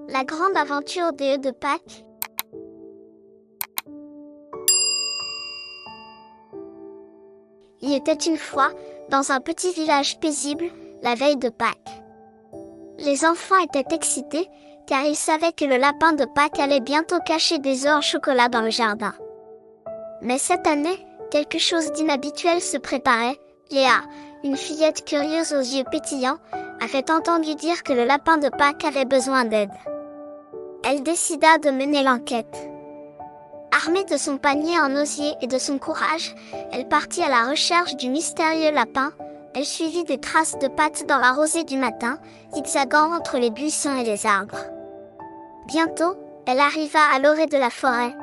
La grande aventure des œufs de Pâques. Il était une fois, dans un petit village paisible, la veille de Pâques. Les enfants étaient excités, car ils savaient que le lapin de Pâques allait bientôt cacher des œufs en chocolat dans le jardin. Mais cette année, quelque chose d'inhabituel se préparait. Léa, une fillette curieuse aux yeux pétillants, avait entendu dire que le lapin de Pâques avait besoin d'aide. Elle décida de mener l'enquête. Armée de son panier en osier et de son courage, elle partit à la recherche du mystérieux lapin. Elle suivit des traces de pattes dans la rosée du matin, zigzagant entre les buissons et les arbres. Bientôt, elle arriva à l'orée de la forêt,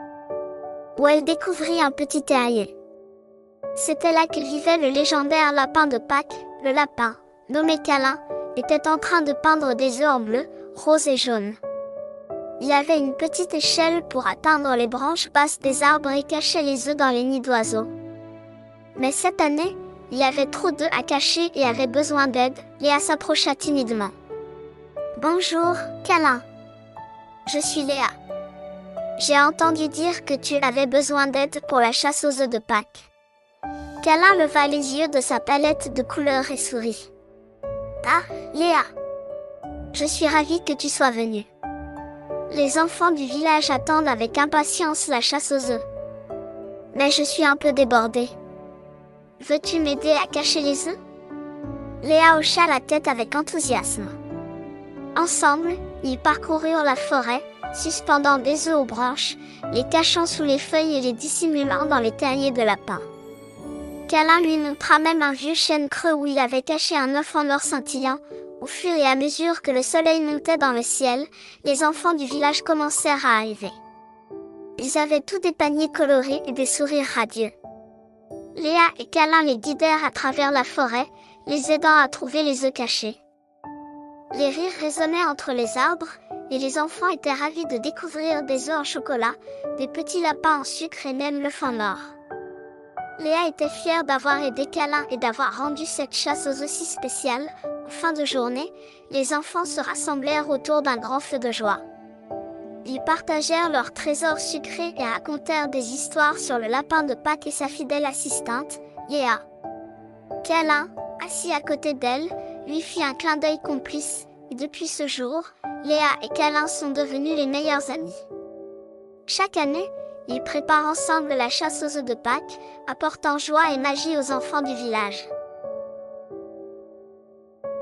où elle découvrit un petit terrier. C'était là que vivait le légendaire lapin de Pâques. Le lapin, nommé Câlin, était en train de peindre des œufs en bleu, rose et jaune. Il avait une petite échelle pour atteindre les branches basses des arbres et cachait les œufs dans les nids d'oiseaux. Mais cette année, il y avait trop d'œufs à cacher et avait besoin d'aide. Léa s'approcha timidement. « Bonjour, Câlin. Je suis Léa. J'ai entendu dire que tu avais besoin d'aide pour la chasse aux œufs de Pâques. » Câlin leva les yeux de sa palette de couleurs et sourit. « Ah, Léa. Je suis ravie que tu sois venue. Les enfants du village attendent avec impatience la chasse aux œufs. Mais je suis un peu débordée. Veux-tu m'aider à cacher les œufs ?» Léa hocha la tête avec enthousiasme. Ensemble, ils parcoururent la forêt, suspendant des œufs aux branches, les cachant sous les feuilles et les dissimulant dans les terriers de lapin. Câlin lui montra même un vieux chêne creux où il avait caché un œuf en or scintillant. Au fur et à mesure que le soleil montait dans le ciel, les enfants du village commencèrent à arriver. Ils avaient tous des paniers colorés et des sourires radieux. Léa et Câlin les guidèrent à travers la forêt, les aidant à trouver les œufs cachés. Les rires résonnaient entre les arbres, et les enfants étaient ravis de découvrir des œufs en chocolat, des petits lapins en sucre et même l'œuf en or. Léa était fière d'avoir aidé Câlin et d'avoir rendu cette chasse aux œufs si spéciale. En fin de journée, les enfants se rassemblèrent autour d'un grand feu de joie. Ils partagèrent leurs trésors sucrés et racontèrent des histoires sur le lapin de Pâques et sa fidèle assistante, Léa. Câlin, assis à côté d'elle, lui fit un clin d'œil complice, et depuis ce jour, Léa et Câlin sont devenus les meilleurs amis. Chaque année, ils préparent ensemble la chasse aux œufs de Pâques, apportant joie et magie aux enfants du village.